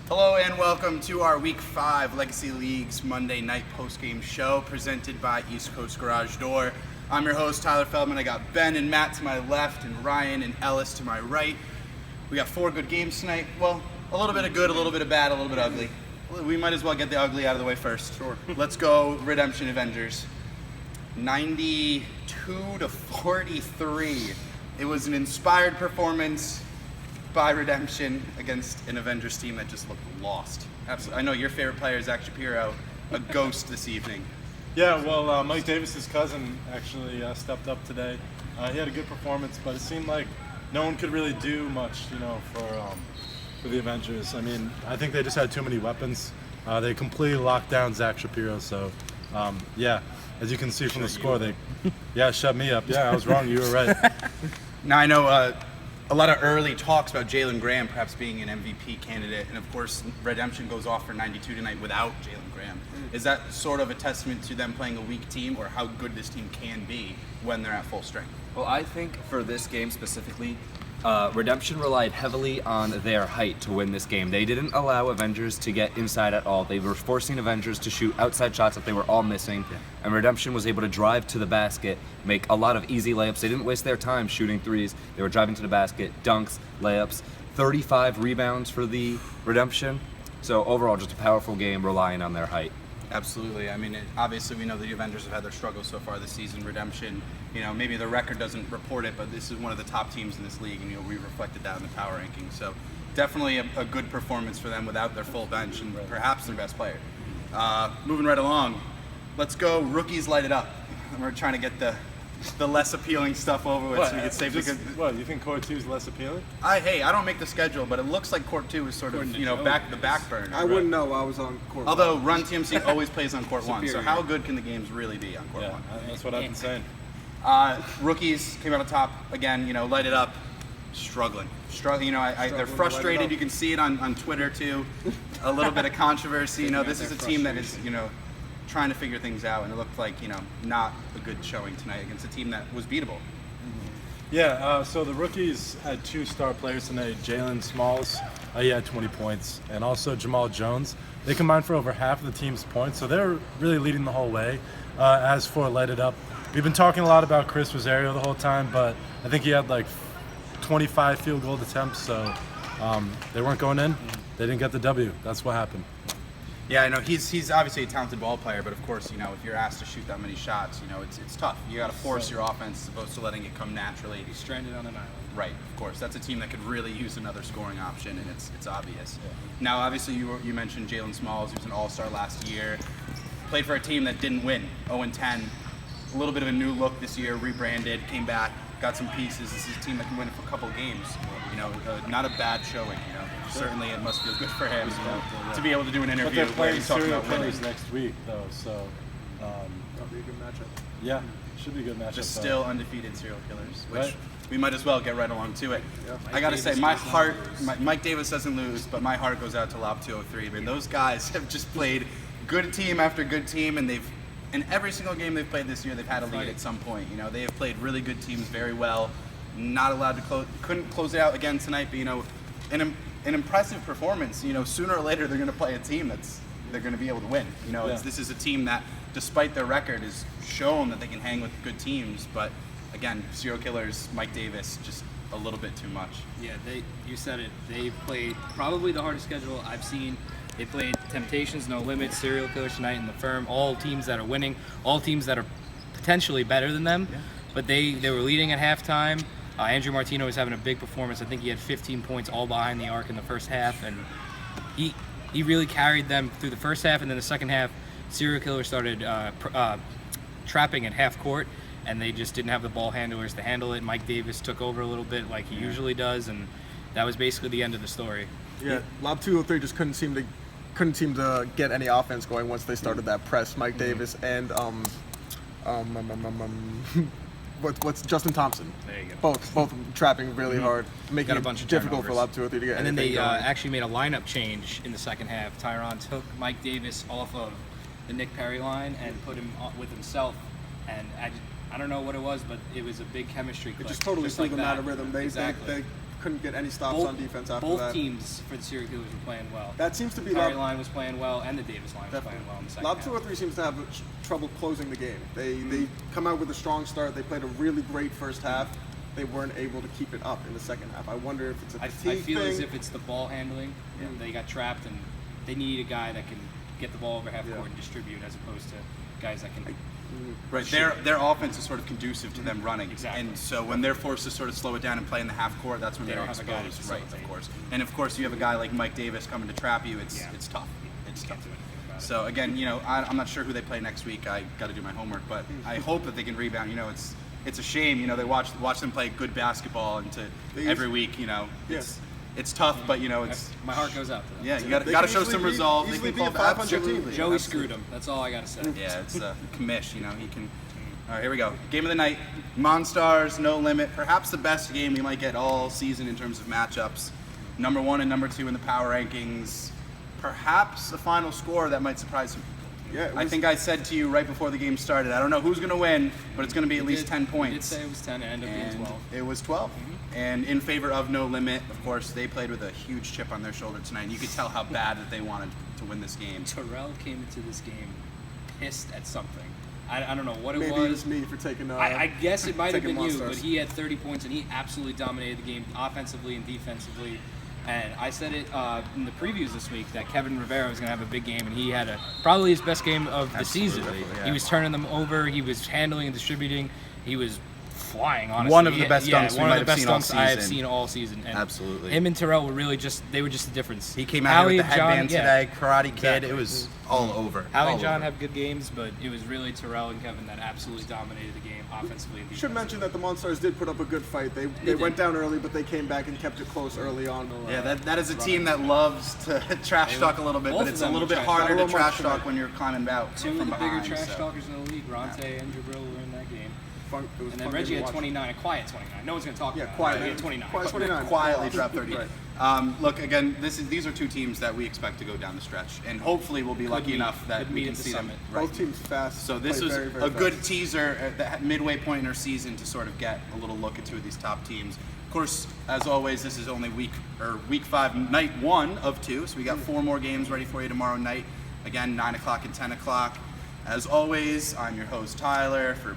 Hello and welcome to our Week 5 Legacy Leagues Monday night postgame show presented by East Coast Garage Door. I'm your host, Tyler Feldman. I got Ben and Matt to my left and Ryan and Ellis to my right. We got 4 good games tonight. Well, a little bit of good, a little bit of bad, a little bit ugly. We might as well get the ugly out of the way first. Sure. Let's go Redemption Avengers. 92-43. It was an inspired performance by Redemption against an Avengers team that just looked lost. Absolutely. I know your favorite player is Zach Shapiro, a ghost this evening. Yeah, well, Mike Davis's cousin actually stepped up today. He had a good performance, but it seemed like no one could really do much, for the Avengers. I mean, I think they just had too many weapons. They completely locked down Zach Shapiro. So, yeah, as you can see from the score, shut me up. Yeah, I was wrong. You were right. Now I know. A lot of early talks about Jalen Graham perhaps being an MVP candidate, and of course Redemption goes off for 92 tonight without Jalen Graham. Is that sort of a testament to them playing a weak team, or how good this team can be when they're at full strength? Well, I think for this game specifically, Redemption relied heavily on their height to win this game. They didn't allow Avengers to get inside at all. They were forcing Avengers to shoot outside shots that they were all missing, and Redemption was able to drive to the basket, make a lot of easy layups. They didn't waste their time shooting threes. They were driving to the basket, dunks, layups, 35 rebounds for the Redemption. So overall, just a powerful game relying on their height. Absolutely. I mean, obviously we know the Avengers have had their struggles so far this season. Redemption, maybe the record doesn't report it, but this is one of the top teams in this league, and we reflected that in the power rankings. So definitely a good performance for them without their full bench and perhaps their best player. Moving right along, let's go rookies light it up. And we're trying to get the less appealing stuff over with, so we can safely. What, you think Court 2 is less appealing? I don't make the schedule, but it looks like Court 2 is sort of back burner. I wouldn't know. I was on Court 1. Although Run TMC always plays on Court 1, so how good can the games really be on Court 1? That's what I've been saying. Rookies came out on top again. Light it up. Struggling. They're frustrated. You can see it on Twitter too. A little bit of controversy. This is a team that is trying to figure things out, and it looked like not a good showing tonight against a team that was beatable. Yeah, so the rookies had 2 star players tonight. Jalen Smalls, he had 20 points, and also Jamal Jones. They combined for over half of the team's points, so they're really leading the whole way. As for light it up, we've been talking a lot about Chris Rosario the whole time, but I think he had like 25 field goal attempts, so they weren't going in. They didn't get the W. That's what happened. Yeah, I know he's obviously a talented ball player, but of course, if you're asked to shoot that many shots, it's tough. You got to force your offense as opposed to letting it come naturally. He's stranded on an island. Right, of course. That's a team that could really use another scoring option, and it's obvious. Yeah. Now, obviously, you mentioned Jalen Smalls, who was an all-star last year. Played for a team that didn't win, 0-10. A little bit of a new look this year, rebranded, came back, got some pieces. This is a team that can win for a couple games. Not a bad showing. Certainly, it must feel good for him to be able to do an interview where he's talking about winning. Next week, though, so That'll be a good matchup. Yeah, should be a good matchup. Just still undefeated serial killers, which we might as well get right along to it. Yeah. I got to say, Mike Davis doesn't lose, but my heart goes out to Lob 203. I mean, those guys have just played good team after good team, and in every single game they've played this year, they've had a lead at some point. They have played really good teams very well. Not allowed to couldn't close it out again tonight, but an impressive performance. Sooner or later they're going to play a team they're going to be able to win. This is a team that, despite their record, has shown that they can hang with good teams. But again, serial killers, Mike Davis, just a little bit too much. Yeah, you said it. They played probably the hardest schedule I've seen. They played Temptations, No Limits, Serial Killers tonight in the Firm. All teams that are winning, all teams that are potentially better than them. Yeah. But they were leading at halftime. Andrew Martino was having a big performance. I think he had 15 points all behind the arc in the first half, and he really carried them through the first half. And then the second half, Serial Killer started trapping at half court, and they just didn't have the ball handlers to handle it. Mike Davis took over a little bit like he usually does, and that was basically the end of the story. Yeah, Lob 203 just couldn't seem to get any offense going once they started that press. Mike Davis and what's Justin Thompson? There you go. Both trapping really hard, making a bunch it of difficult for turnovers. Lob 203 to get. And then they going. actually made a lineup change in the second half. Tyron took Mike Davis off of the Nick Perry line and put him with himself. And I don't know what it was, but it was a big chemistry click. It just totally threw them out of rhythm. They couldn't get any stops on defense after both that. teams for the Syracuse were playing well. That seems to be the Perry line was playing well, and the Davis line was Definitely. playing well in the second Lob half. 203 seems to have trouble closing the game. They come out with a strong start. They played a really great first half. They weren't able to keep it up in the second half. I wonder if it's a I fatigue feel thing. as if it's the ball handling. They got trapped, and they need a guy that can get the ball over half court and distribute, as opposed to guys that can. Right, their offense is sort of conducive to them running, Exactly. and so when they're forced to sort of slow it down and play in the half court, that's when They they're don't have a guy to exposed. Right, of facilitate. course. And of course, you have a guy like Mike Davis coming to trap you. It's tough. It's tough. Can't do anything about it. So again, I'm not sure who they play next week. I got to do my homework, but I hope that they can rebound. It's a shame. They watch them play good basketball, and every week. It's tough, but it's My heart goes out to them. yeah. You They got to can show easily some be- resolve. They easily can be a pull 500 team. absolutely. Joey absolutely. screwed him. That's all I gotta say. Yeah, it's commish. He can. All right, here we go. Game of the night: Monstars, No Limit. Perhaps the best game we might get all season in terms of matchups. Number 1 and number 2 in the power rankings. Perhaps a final score that might surprise some people. Yeah, I think I said to you right before the game started, I don't know who's going to win, but it's going to be at least 10 You did points. say it was 10 and it ended up being And 12. it was 12. And in favor of No Limit, of course, they played with a huge chip on their shoulder tonight. And you could tell how bad that they wanted to win this game. Terrell came into this game pissed at something. I don't know what it Maybe it was. was me for taking. I guess it might have taking been you, Monstars. but he had 30 points and he absolutely dominated the game offensively and defensively. And I said it in the previews this week that Kevin Rivera was going to have a big game, and he had probably his best game of the season. yeah. He was turning them over, he was handling and distributing, he was flying, honestly. One of the best dunks we one might of the have best seen all dunks I have season. seen all season. And Absolutely. Him and Terrell were really they were just the difference. He came out here with the Howie and headband John, today, Karate Kid. Exactly. It was all over. Howie all and John over. have good games, but it was really Terrell and Kevin that absolutely dominated the game offensively and defensively. Should mention that the Monstars did put up a good fight. They did. went down early, but they came back and kept it close early on. Yeah, that is a team that loves to trash talk a little bit, Both but of it's a them little were bit trash harder to talking. trash talk when you're climbing out Two from of the bigger behind. trash so. talkers in the league, Ronte and Jabril, were in that game. Fun, it was And then fun Reggie game to had watch. 29, a quiet 29. No one's going to talk Yeah, about quiet. it. He had 29. Quiet 29. Quietly dropped 30. Right. Look, again, these are two teams that we expect to go down the stretch, and hopefully we'll be lucky meet- enough that could we meet can at the see them. summit. Right. Both teams fast. So this play was very, very a good fast. teaser at the midway point in our season to sort of get a little look at two of these top teams. Of course, as always, this is only week 5, night 1 of 2. So we got 4 more games ready for you tomorrow night. Again, 9 o'clock and 10 o'clock. As always, I'm your host Tyler. For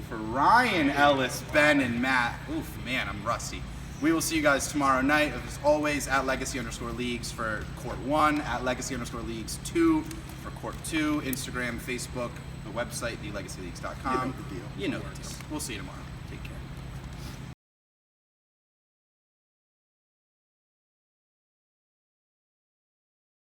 for Ryan, Ellis, Ben, and Matt. Oof, man, I'm rusty. We will see you guys tomorrow night. As always, at Legacy_Leagues for Court 1, at Legacy_Leagues 2 for Court 2, Instagram, Facebook, the website, thelegacyleagues.com. You know the deal. You know the deal. We'll see you tomorrow.